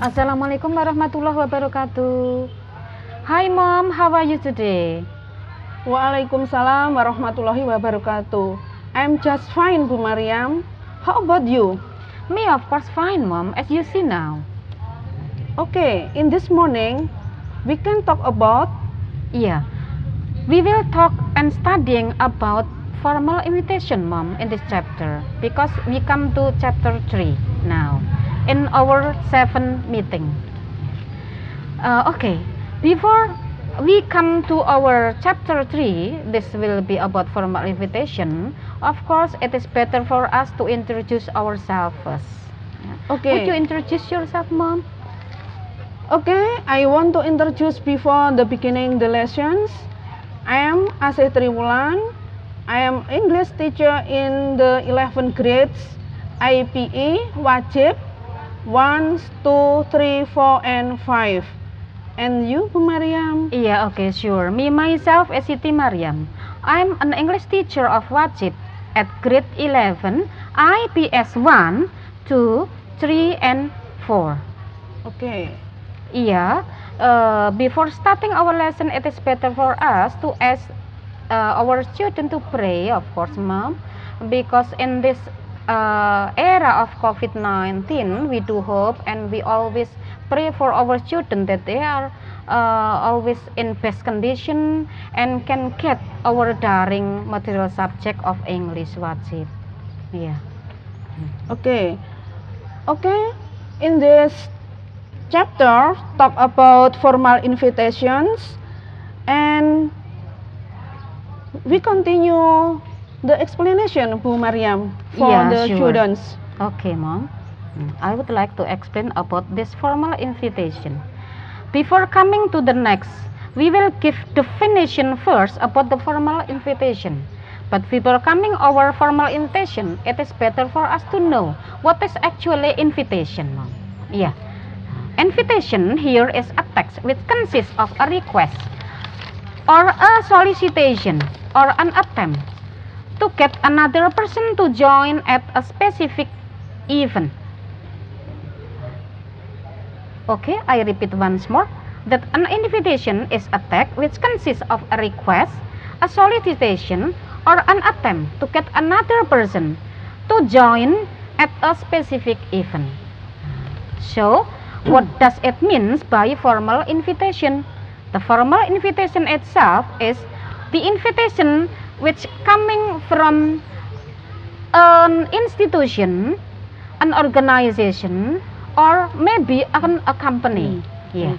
Assalamualaikum warahmatullahi wabarakatuh. Hi mom, how are you today? Waalaikumsalam warahmatullahi wabarakatuh. I'm just fine, Bu Mariam. How about you? Me, of course, fine, mom, as you see now. Okay, in this morning, we can talk about. Yeah, we will talk and studying about formal invitation, mom, in this chapter because we come to chapter 3 now in our 7 meeting. Okay, before we come to our chapter 3, this will be about formal invitation. Of course, it is better for us to introduce ourselves first. Okay. Would you introduce yourself, mom? Okay, I want to introduce before the beginning the lessons. I am Asih Triwulan. I am English teacher in the 11th grades, IPE, Wajib, 1, 2, 3, 4, and 5. And you, Bu Mariam? Yeah, okay, sure. Me, myself, is Siti Mariam. I'm an English teacher of Wajib at grade 11, IPS 1, 2, 3, and 4. Okay. Yeah, before starting our lesson, it is better for us to ask our student to pray, of course, mom, because in this era of COVID-19, we do hope and we always pray for our students that they are always in best condition and can get our daring material subject of English Wajib. Yeah. Okay. Okay. In this chapter, talk about formal invitations, and we continue the explanation, Bu Mariam, for Yeah, the sure. students. Okay, mom. I would like to explain about this formal invitation. Before coming to the next, we will give definition first about the formal invitation. But before coming our formal invitation, it is better for us to know what is actually invitation, mom. Yeah. Invitation here is a text which consists of a request or a solicitation or an attempt to get another person to join at a specific event. Okay, I repeat once more that an invitation is a text which consists of a request, a solicitation, or an attempt to get another person to join at a specific event. So, what does it mean by formal invitation? The formal invitation itself is the invitation which coming from an institution, an organization, or maybe a company. Yeah.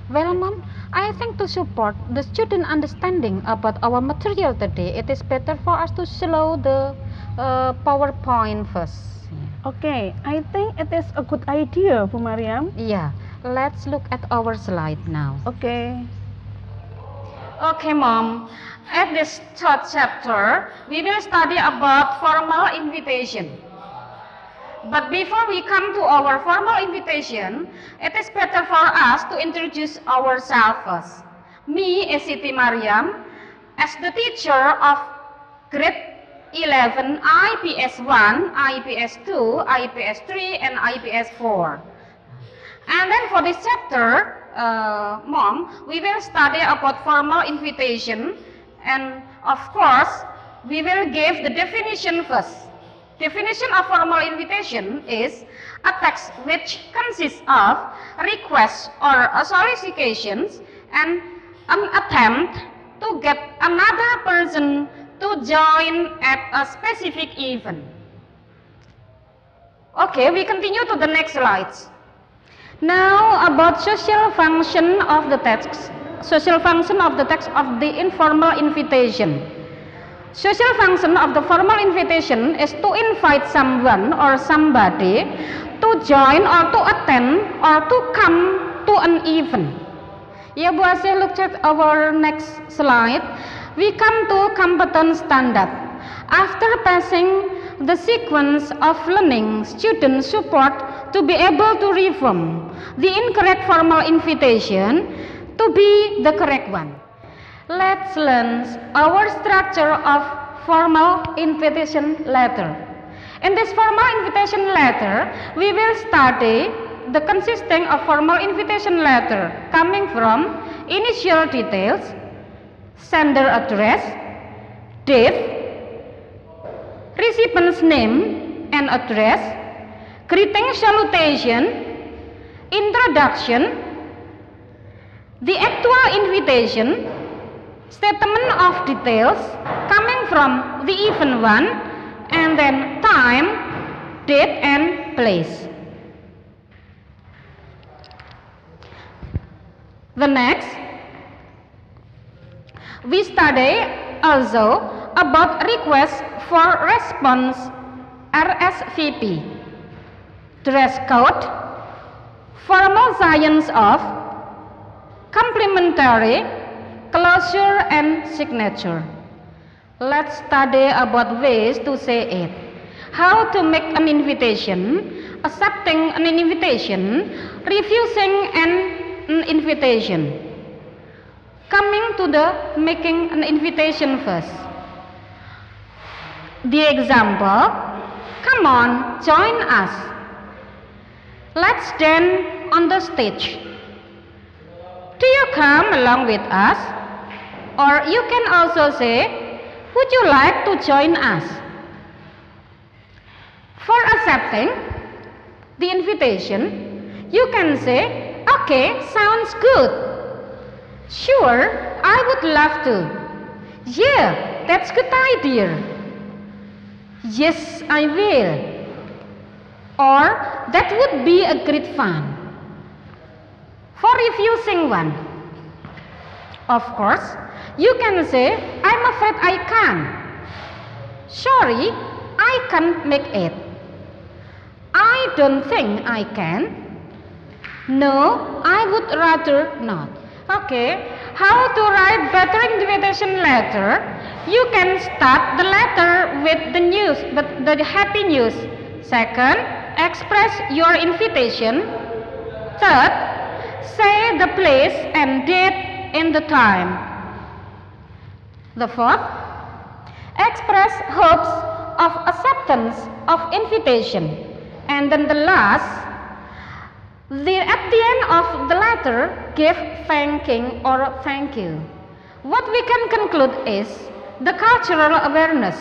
Well, mom, I think to support the student understanding about our material today, it is better for us to slow the PowerPoint first. Okay, I think it is a good idea, Bu Mariam. Yeah, let's look at our slide now. Okay. Okay, mom. At this third chapter, we will study about formal invitation. But before we come to our formal invitation, it is better for us to introduce ourselves first. Me is Siti Mariam, as the teacher of grade 11, IPS 1, IPS 2, IPS 3, and IPS 4. And then for this chapter, mom, we will study about formal invitation, and of course, we will give the definition first. Definition of formal invitation is a text which consists of requests or solicitations and an attempt to get another person to join at a specific event. Okay, we continue to the next slides. Now about social function of the text. Social function of the text of the informal invitation. Social function of the formal invitation is to invite someone or somebody to join or to attend or to come to an event. Yeah, Bu Asih, look at our next slide. We come to competence standard. After passing the sequence of learning, students support to be able to reform the incorrect formal invitation to be the correct one. Let's learn our structure of formal invitation letter. In this formal invitation letter, we will study the consisting of formal invitation letter coming from initial details, sender address, date, recipient's name and address, greeting salutation, introduction, the actual invitation, statement of details coming from the event one, and then time, date and place. The next, we study also about requests for response RSVP, dress code, formal signs of, complimentary, closure and signature. Let's study about ways to say it. How to make an invitation, accepting an invitation, refusing an invitation. Coming to the making an invitation first. The example, come on, join us. Let's dance on the stage. Do you come along with us? Or you can also say, would you like to join us? For accepting the invitation, you can say, okay, sounds good. Sure, I would love to. Yeah, that's a good idea. Yes, I will. Or that would be a great fun. For refusing one, of course, you can say, I'm afraid I can't. Sorry, I can't make it. I don't think I can. No, I would rather not. Okay, how to write better invitation letter? You can start the letter with the news, the happy news. Second, express your invitation. Third, say the place and date and the time. The fourth, express hopes of acceptance of invitation. And then the last, at the end of the letter, give thanking or thank you. What we can conclude is the cultural awareness.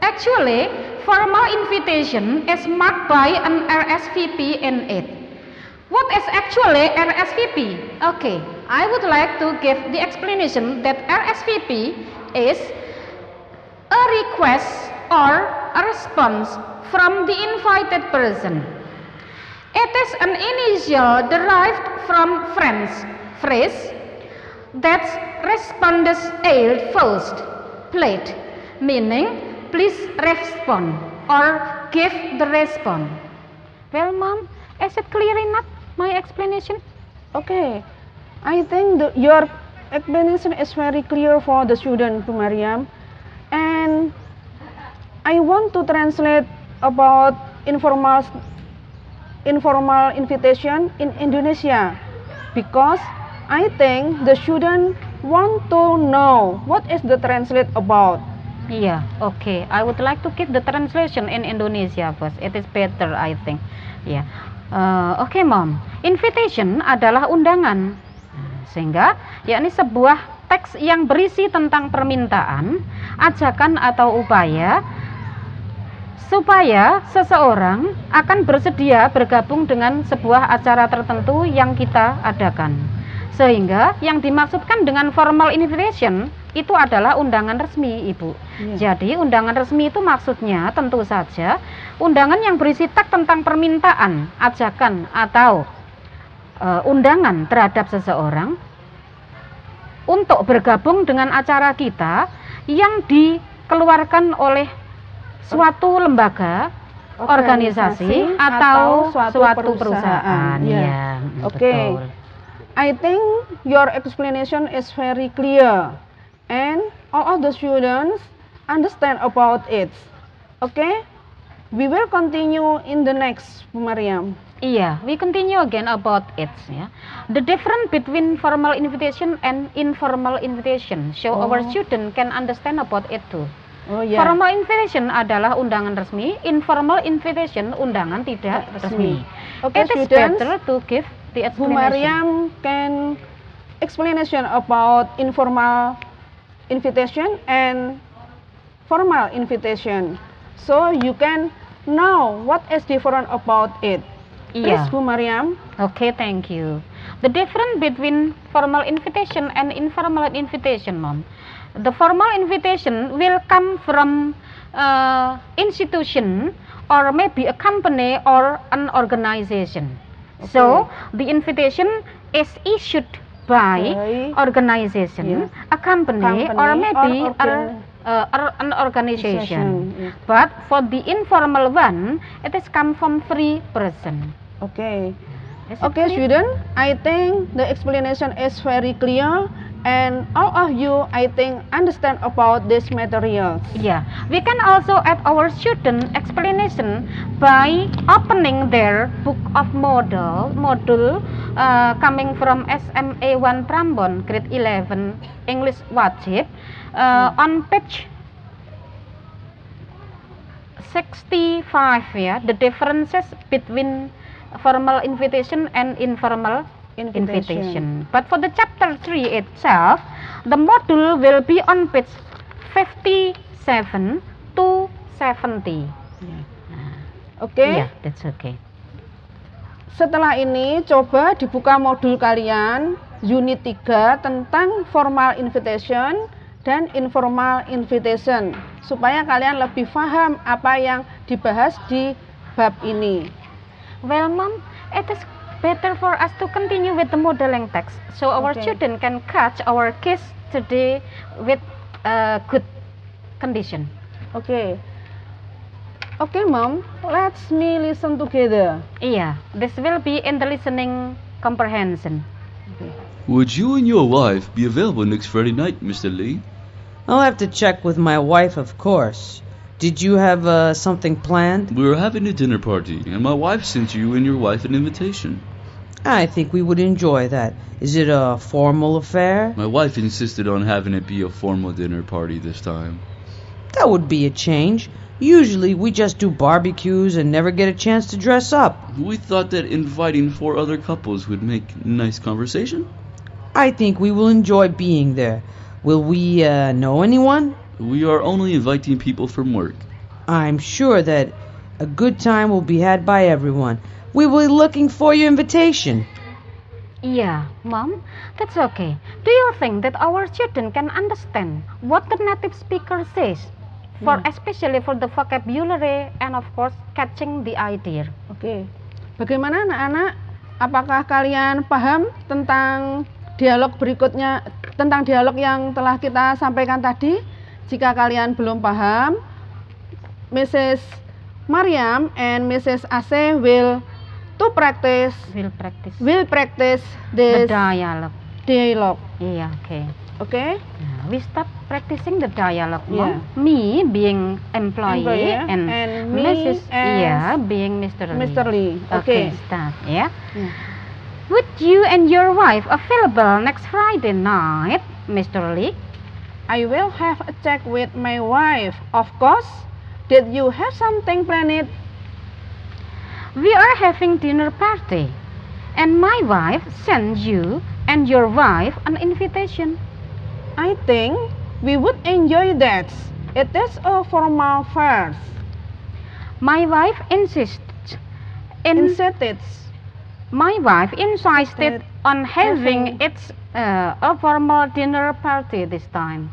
Actually, formal invitation is marked by an RSVP in it. What is actually RSVP? Okay, I would like to give the explanation that RSVP is a request or a response from the invited person. It is an initial derived from French phrase that respondus est first, plate, meaning please respond or give the response. Well, Mom, is it clear enough, my explanation? Okay, I think your explanation is very clear for the student, Mariam. And I want to translate about informal invitation in Indonesia, because I think the student want to know what is the translate about. Yeah, okay. I would like to keep the translation in Indonesia first. It is better, I think. Yeah. Okay, Mom. Invitation adalah undangan, sehingga yakni sebuah teks yang berisi tentang permintaan, ajakan atau upaya supaya seseorang akan bersedia bergabung dengan sebuah acara tertentu yang kita adakan. Sehingga yang dimaksudkan dengan formal invitation itu adalah undangan resmi, Ibu. Jadi undangan resmi itu maksudnya tentu saja undangan yang berisi teks tentang permintaan, ajakan atau undangan terhadap seseorang untuk bergabung dengan acara kita yang dikeluarkan oleh suatu lembaga, organisasi atau suatu perusahaan. Ya, okay. Betul. I think your explanation is very clear and all of the students understand about it. Okay, we will continue in the next, Mariam. Yeah, we continue again about it. Yeah, the difference between formal invitation and informal invitation, so our student can understand about it too. Oh ya. Formal invitation adalah undangan resmi, informal invitation undangan tidak resmi. Okay, It is students, better to give the Bu explanation. Mariam can explanation about informal invitation and formal invitation, so you can know what is different about it. Please, Iya. Bu Mariam. Okay, thank you. The difference between formal invitation and informal invitation, Mom. The formal invitation will come from institution or maybe a company or an organization. So the invitation is issued by By organization, a company, or maybe an organization. Yeah. But for the informal one, it is come from free person. Okay. Is it Okay, clear? student. I think the explanation is very clear, and all of you, I think, understand about this materials. Yeah, we can also add our student explanation by opening their book of module coming from SMA 1 Prambon, grade 11, English Wajib, on page 65, yeah, the differences between formal invitation and informal invitation. But for the chapter 3 itself, the module will be on page 57 to 70. Okay. Yeah, that's okay. Setelah ini coba dibuka modul kalian unit 3 tentang formal invitation dan informal invitation supaya kalian lebih paham apa yang dibahas di bab ini. Well, Mom, it is better for us to continue with the modeling text so our Okay. student can catch our case today with good condition. Okay. Okay, Mom, let's me listen together. Yeah, this will be in the listening comprehension. Would you and your wife be available next Friday night, Mr. Lee? I'll have to check with my wife, of course. Did you have something planned? We're having a dinner party, and my wife sent you and your wife an invitation. I think we would enjoy that. Is it a formal affair? My wife insisted on having it be a formal dinner party this time. That would be a change. Usually we just do barbecues and never get a chance to dress up. We thought that inviting 4 other couples would make nice conversation. I think we will enjoy being there. Will we know anyone? We are only inviting people from work. I'm sure that a good time will be had by everyone. We will be looking for your invitation. Yeah, Mom, that's okay. Do you think that our student can understand what the native speaker says? Especially for the vocabulary and of course catching the idea. Oke. Bagaimana anak-anak? Apakah kalian paham tentang dialog berikutnya, tentang dialog yang telah kita sampaikan tadi? Jika kalian belum paham, Mrs. Mariam and Mrs. Ase will practice We'll practice the this dialogue. dialogue. Yeah, okay. Okay? Now, we start practicing the dialogue, Mom. Yeah. Me being employee And me Mrs. as being Mr. Lee. Mr. Lee. Okay, Okay. start, yeah. Yeah. Would you and your wife available next Friday night, Mr. Lee? I will have a check with my wife. Of course. Did you have something planned? We are having dinner party, and my wife sent you and your wife an invitation. I think we would enjoy that. It is a formal first. My wife insisted My wife insisted on having a formal dinner party this time.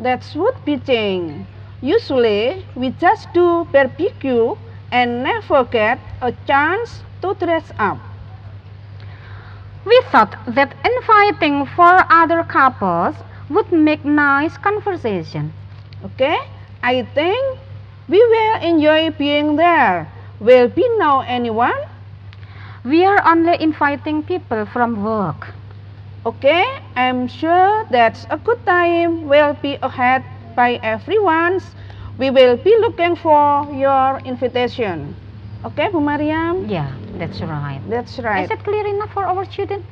That would be change. Usually, we just do barbecue and never get a chance to dress up. We thought that inviting 4 other couples would make nice conversation. Okay? I think we will enjoy being there. Will we know anyone? We are only inviting people from work. Okay, I'm sure that's a good time will be ahead by everyone's. We will be looking for your invitation. Okay, Bu Mariam? Yeah, that's right. That's right. Is it clear enough for our student?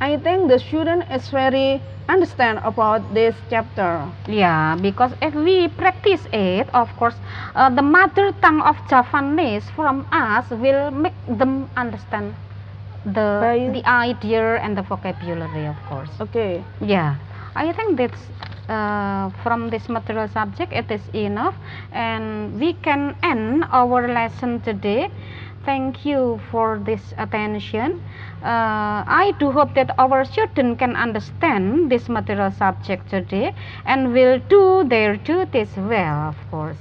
I think the student is very understand about this chapter. Yeah, because if we practice it, of course, the mother tongue of Javanese from us will make them understand the idea and the vocabulary, of course. Okay. Yeah, I think that's from this material subject it is enough, and we can end our lesson today. Thank you for this attention. I do hope that our students can understand this material subject today and will do their duties well, of course.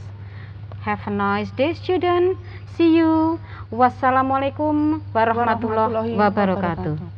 Have a nice day, student. See you. Wassalamualaikum warahmatullahi wabarakatuh.